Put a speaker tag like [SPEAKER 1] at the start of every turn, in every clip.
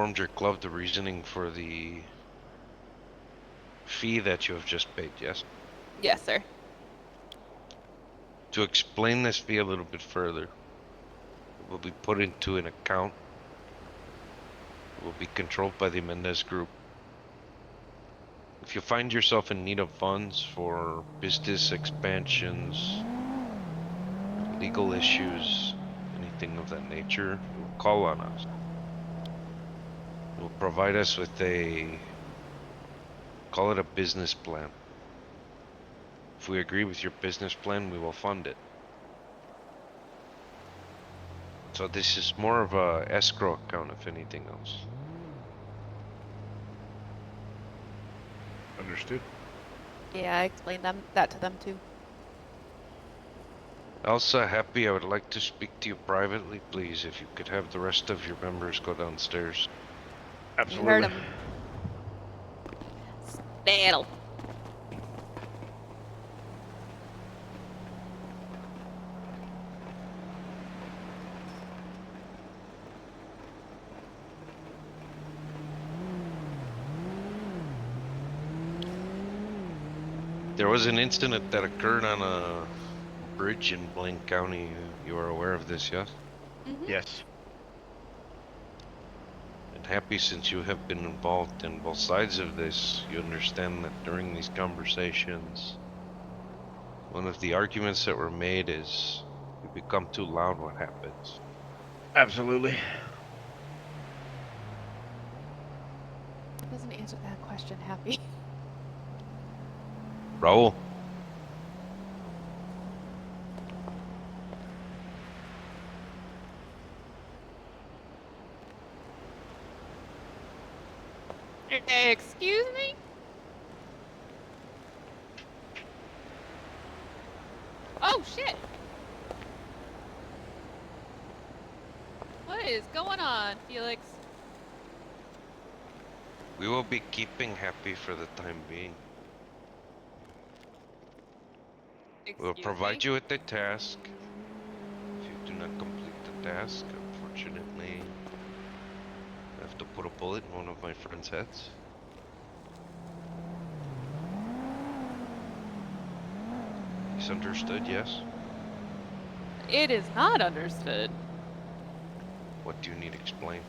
[SPEAKER 1] informed your club the reasoning for the fee that you have just paid, yes?
[SPEAKER 2] Yes, sir.
[SPEAKER 1] To explain this fee a little bit further, it will be put into an account. It will be controlled by the Mendez Group. If you find yourself in need of funds for business expansions, legal issues, anything of that nature, you will call on us. You will provide us with call it a business plan. If we agree with your business plan, we will fund it. So this is more of a escrow account, if anything else.
[SPEAKER 3] Understood.
[SPEAKER 2] Yeah, I explained that to them too.
[SPEAKER 1] Elsa, Happy, I would like to speak to you privately, please. If you could have the rest of your members go downstairs.
[SPEAKER 2] You heard
[SPEAKER 3] Absolutely.
[SPEAKER 2] him. Snail.
[SPEAKER 1] There was an incident that occurred on a bridge in Blaine County. You are aware of this, yes?
[SPEAKER 2] Mm-hmm.
[SPEAKER 3] Yes.
[SPEAKER 1] And Happy, since you have been involved in both sides of this, you understand that during these conversations, one of the arguments that were made is you become too loud, what happens?
[SPEAKER 3] Absolutely.
[SPEAKER 2] That doesn't answer that question, Happy.
[SPEAKER 1] Raul,
[SPEAKER 2] Excuse me? Oh, shit! What is going on, Felix?
[SPEAKER 1] we will be keeping Happy for the time being. We will
[SPEAKER 2] Excuse
[SPEAKER 1] provide
[SPEAKER 2] me?
[SPEAKER 1] you with a task. If you do not complete the task, unfortunately, I have to put a bullet in one of my friend's heads. It's understood, yes?
[SPEAKER 2] It is not understood.
[SPEAKER 1] What do you need explained?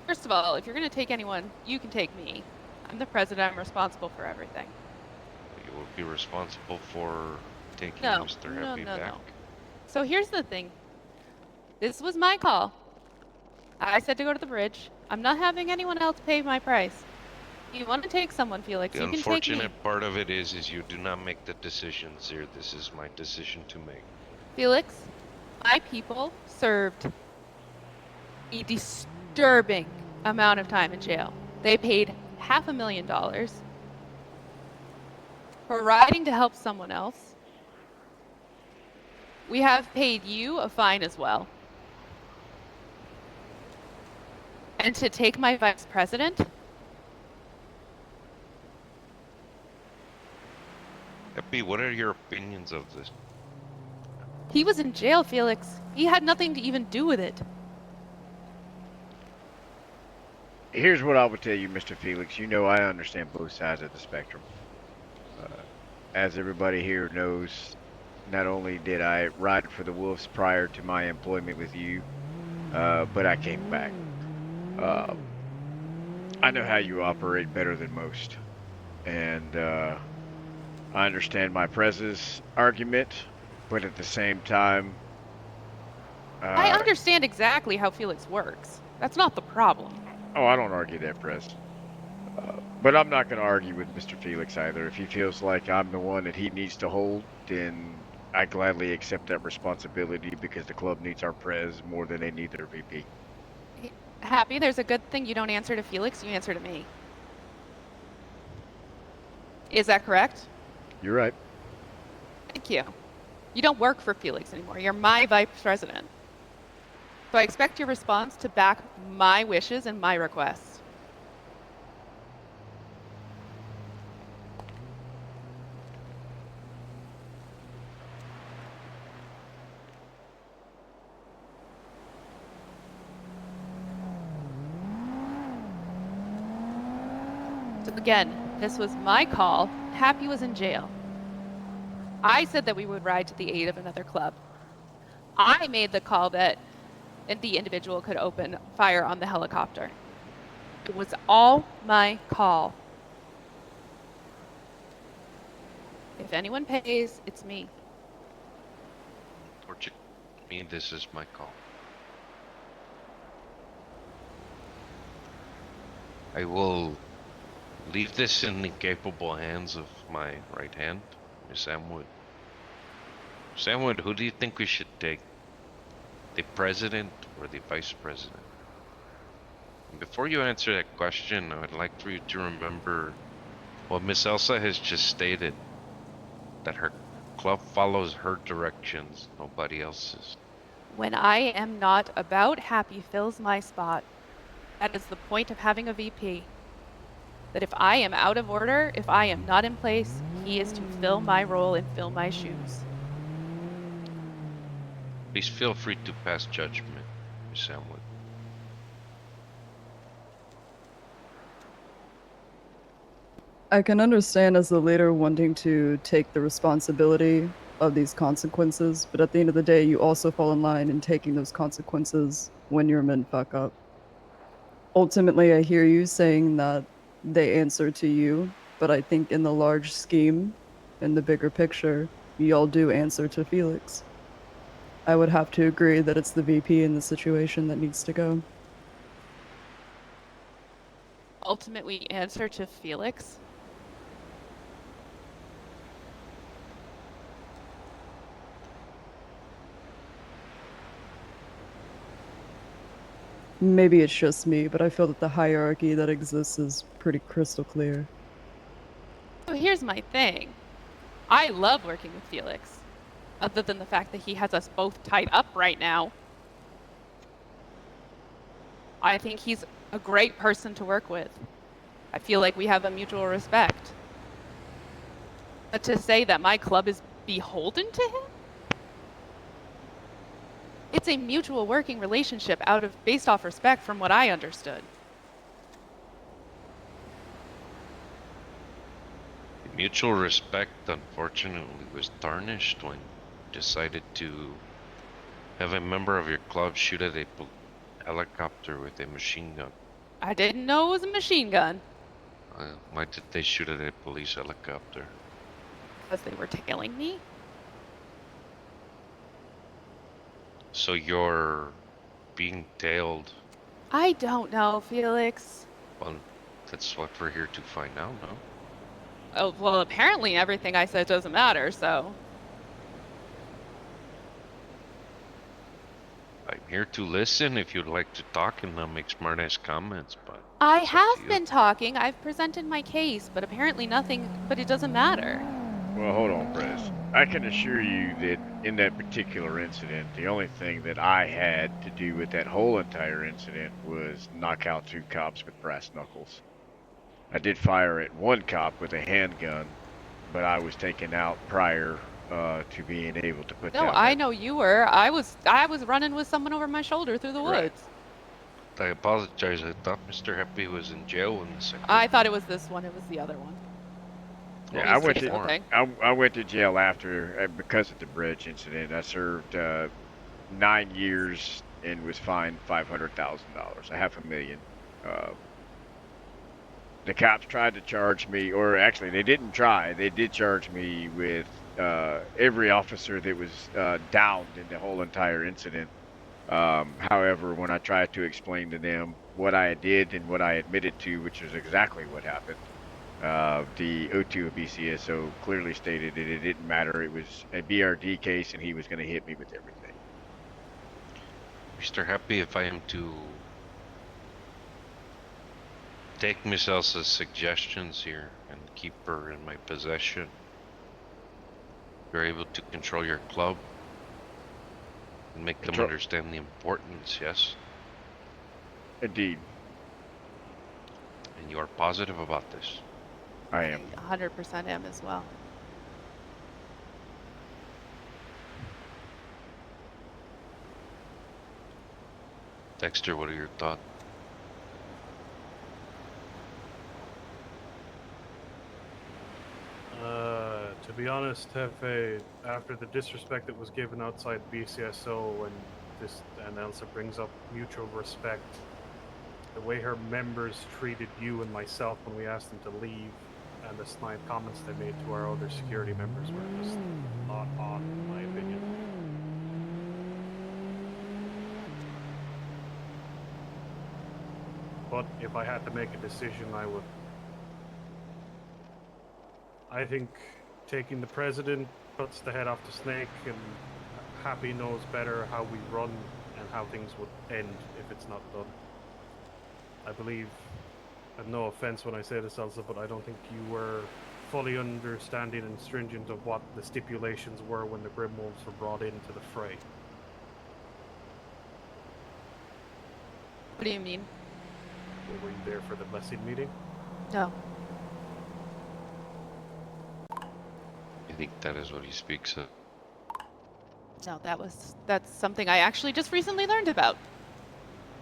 [SPEAKER 2] First of all, if you're gonna take anyone, you can take me. I'm the president, I'm responsible for everything.
[SPEAKER 1] You will be responsible for taking
[SPEAKER 2] No,
[SPEAKER 1] Mr.
[SPEAKER 2] no,
[SPEAKER 1] Happy
[SPEAKER 2] no,
[SPEAKER 1] back.
[SPEAKER 2] no. So here's the thing. This was my call. I said to go to the bridge. I'm not having anyone else pay my price. You want to take someone, Felix,
[SPEAKER 1] The
[SPEAKER 2] you can take me.
[SPEAKER 1] unfortunate part of it is you do not make the decisions here. This is my decision to make.
[SPEAKER 2] Felix, my people served a disturbing amount of time in jail. They paid $500,000 for riding to help someone else. We have paid you a fine as well. And to take my vice president?
[SPEAKER 1] Happy, what are your opinions of this?
[SPEAKER 2] He was in jail, Felix. He had nothing to even do with it.
[SPEAKER 3] Here's what I would tell you, Mr. Felix. You know I understand both sides of the spectrum. As everybody here knows, not only did I ride for the Wolves prior to my employment with you, but I came back. Uh, I know how you operate better than most, and I understand my presence argument, but at the same time,
[SPEAKER 2] I
[SPEAKER 3] uh,
[SPEAKER 2] understand exactly how Felix works. That's not the problem.
[SPEAKER 3] oh, I don't argue that, Press. But I'm not going to argue with Mr. Felix either. If he feels like I'm the one that he needs to hold, then I gladly accept that responsibility because the club needs our Prez more than they need their VP.
[SPEAKER 2] Happy, there's a good thing you don't answer to Felix, you answer to me. Is that correct?
[SPEAKER 3] You're right.
[SPEAKER 2] Thank you. You don't work for Felix anymore. You're my vice president. So I expect your response to back my wishes and my requests. So again, this was my call. Happy was in jail. I said that we would ride to the aid of another club. I made the call that the individual could open fire on the helicopter. It was all my call. If anyone pays, it's me.
[SPEAKER 1] Fortunately, this is my call. I will leave this in the capable hands of my right hand, Miss Amwood. Miss Amwood, who do you think we should take? The president or the vice president? And before you answer that question, I would like for you to remember what Miss Elsa has just stated, that her club follows her directions, nobody else's.
[SPEAKER 2] When I am not about, Happy fills my spot. That is the point of having a VP. That if I am out of order, if I am not in place, he is to fill my role and fill my shoes.
[SPEAKER 1] Please feel free to pass judgment, Miss Amwood.
[SPEAKER 4] I can understand as the leader wanting to take the responsibility of these consequences, but at the end of the day, you also fall in line in taking those consequences when your men fuck up. Ultimately, I hear you saying that they answer to you, but I think in the large scheme, in the bigger picture, y'all do answer to Felix. I would have to agree that it's the VP in the situation that needs to go.
[SPEAKER 2] Ultimately, answer to Felix.
[SPEAKER 4] Maybe it's just me, but I feel that the hierarchy that exists is pretty crystal clear.
[SPEAKER 2] So here's my thing. I love working with Felix. Other than the fact that he has us both tied up right now. I think he's a great person to work with. I feel like we have a mutual respect. But to say that my club is beholden to him? It's a mutual working relationship based off respect from what I understood.
[SPEAKER 1] The mutual respect, unfortunately, was tarnished when you decided to have a member of your club shoot at a helicopter with a machine gun.
[SPEAKER 2] I didn't know it was a machine gun.
[SPEAKER 1] Why did they shoot at a police helicopter?
[SPEAKER 2] Because they were tailing me?
[SPEAKER 1] So you're being tailed.
[SPEAKER 2] I don't know, Felix.
[SPEAKER 1] Well, that's what we're here to find out, no?
[SPEAKER 2] Oh, well, apparently everything I said doesn't matter, so.
[SPEAKER 1] I'm here to listen if you'd like to talk and not make smartass comments, but
[SPEAKER 2] I
[SPEAKER 1] it's up to
[SPEAKER 2] have
[SPEAKER 1] you.
[SPEAKER 2] been talking. I've presented my case, but apparently but it doesn't matter.
[SPEAKER 3] Well, hold on, Prez. I can assure you that in that particular incident, the only thing that I had to do with that whole entire incident was knock out 2 cops with brass knuckles. I did fire at 1 cop with a handgun, but I was taken out prior to being able to put
[SPEAKER 2] No,
[SPEAKER 3] down
[SPEAKER 2] I
[SPEAKER 3] that.
[SPEAKER 2] know you were. I was running with someone over my shoulder through the
[SPEAKER 3] Right.
[SPEAKER 2] woods.
[SPEAKER 1] I apologize. I thought Mr. Happy was in jail when this occurred.
[SPEAKER 2] I thought it was this one. It was the other one.
[SPEAKER 1] Well,
[SPEAKER 3] Yeah, I
[SPEAKER 2] These
[SPEAKER 3] went
[SPEAKER 2] two,
[SPEAKER 3] to
[SPEAKER 2] okay.
[SPEAKER 3] I went to jail after because of the bridge incident. I served 9 years and was fined $500,000, $500,000. The cops tried to charge me, or actually they didn't try. They did charge me with every officer that was downed in the whole entire incident. However, when I tried to explain to them what I did and what I admitted to, which is exactly what happened, the O2 of BCSO clearly stated that it didn't matter. It was a BRD case and he was going to hit me with everything.
[SPEAKER 1] Mr. Happy, if I am to take Miss Elsa's suggestions here and keep her in my possession, you're able to control your club and make them understand the importance, yes?
[SPEAKER 3] Indeed,
[SPEAKER 1] And you are positive about this?
[SPEAKER 3] I am.
[SPEAKER 2] 100% am as well.
[SPEAKER 1] Dexter, what are your thoughts?
[SPEAKER 5] be honest, Hefe, after the disrespect that was given outside BCSO and Elsa brings up mutual respect, the way her members treated you and myself when we asked them to leave, and the snide comments they made to our other security members were just not on, in my opinion. But if I had to make a decision, I would. I think taking the president cuts the head off the snake, and Happy knows better how we run and how things would end if it's not done. I believe, and no offense when I say this, Elsa, but I don't think you were fully understanding and stringent of what the stipulations were when the Grimwolves were brought into the fray.
[SPEAKER 2] What do you mean?
[SPEAKER 5] Were you there for the blessing meeting?
[SPEAKER 2] No.
[SPEAKER 1] I think that is what he speaks of.
[SPEAKER 2] No, that's something I actually just recently learned about.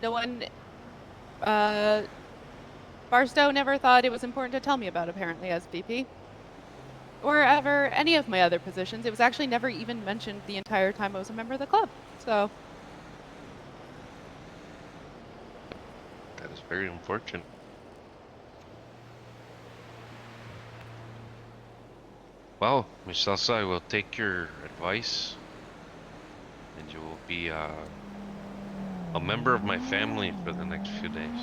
[SPEAKER 2] No one, Barstow never thought it was important to tell me about, apparently, as VP. Or ever any of my other positions. It was actually never even mentioned the entire time I was a member of the club. So,
[SPEAKER 1] That is very unfortunate. Well, Miss Elsa, I will take your advice, and you will be a member of my family for the next few days.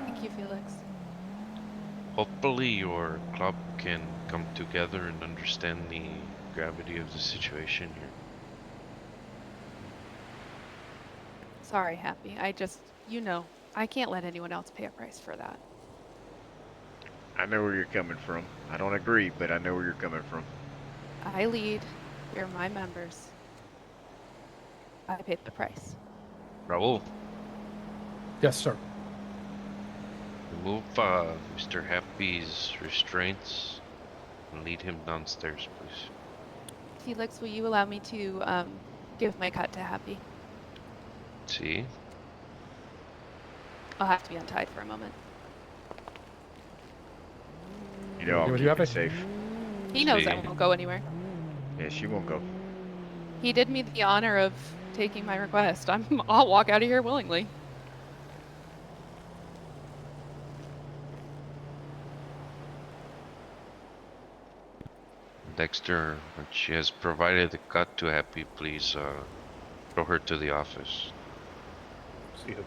[SPEAKER 2] thank you, Felix.
[SPEAKER 1] Hopefully your club can come together and understand the gravity of the situation here.
[SPEAKER 2] Sorry, Happy. I just, I can't let anyone else pay a price for that.
[SPEAKER 3] I know where you're coming from. I don't agree, but I know where you're coming from.
[SPEAKER 2] I lead. You're my members. I paid the price.
[SPEAKER 1] Raul,
[SPEAKER 6] Yes, sir.
[SPEAKER 1] remove Mr. Happy's restraints and lead him downstairs, please.
[SPEAKER 2] Felix, will you allow me to give my cut to Happy?
[SPEAKER 1] See?
[SPEAKER 2] I'll have to be untied for a moment.
[SPEAKER 3] You know, I'll
[SPEAKER 6] You
[SPEAKER 3] keep
[SPEAKER 6] have
[SPEAKER 3] it
[SPEAKER 6] it?
[SPEAKER 3] safe.
[SPEAKER 2] He knows I
[SPEAKER 1] See.
[SPEAKER 2] won't go anywhere.
[SPEAKER 3] Yeah, she won't go.
[SPEAKER 2] He did me the honor of taking my request. I'll walk out of here willingly.
[SPEAKER 1] Dexter, when she has provided the cut to Happy, please throw her to the office.
[SPEAKER 5] See you.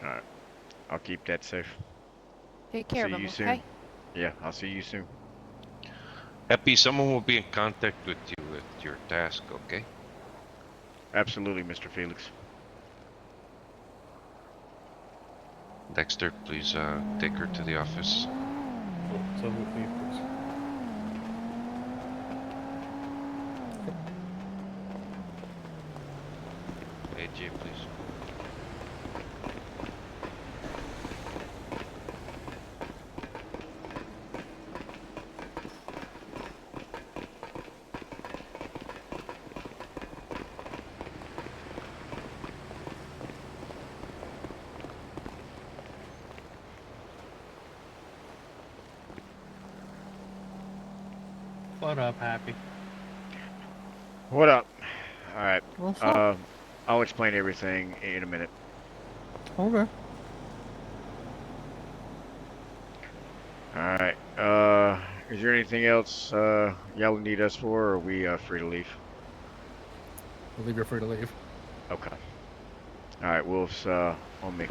[SPEAKER 3] Alright. I'll keep that safe.
[SPEAKER 2] Take care of
[SPEAKER 3] See
[SPEAKER 2] him,
[SPEAKER 3] you soon.
[SPEAKER 2] okay?
[SPEAKER 3] Yeah, I'll see you soon.
[SPEAKER 1] Happy, someone will be in contact with you with your task, okay?
[SPEAKER 3] Absolutely, Mr. Felix.
[SPEAKER 1] Dexter, please take her to the office.
[SPEAKER 5] So with me, please.
[SPEAKER 1] AJ, please.
[SPEAKER 7] What up, Happy?
[SPEAKER 3] What up? Alright.
[SPEAKER 6] What's up?
[SPEAKER 3] I'll explain everything in a minute.
[SPEAKER 6] Okay.
[SPEAKER 3] Alright. Is there anything else y'all need us for, or are we free to leave?
[SPEAKER 6] I believe you're free to leave.
[SPEAKER 3] Okay. Alright, Wolf's on me.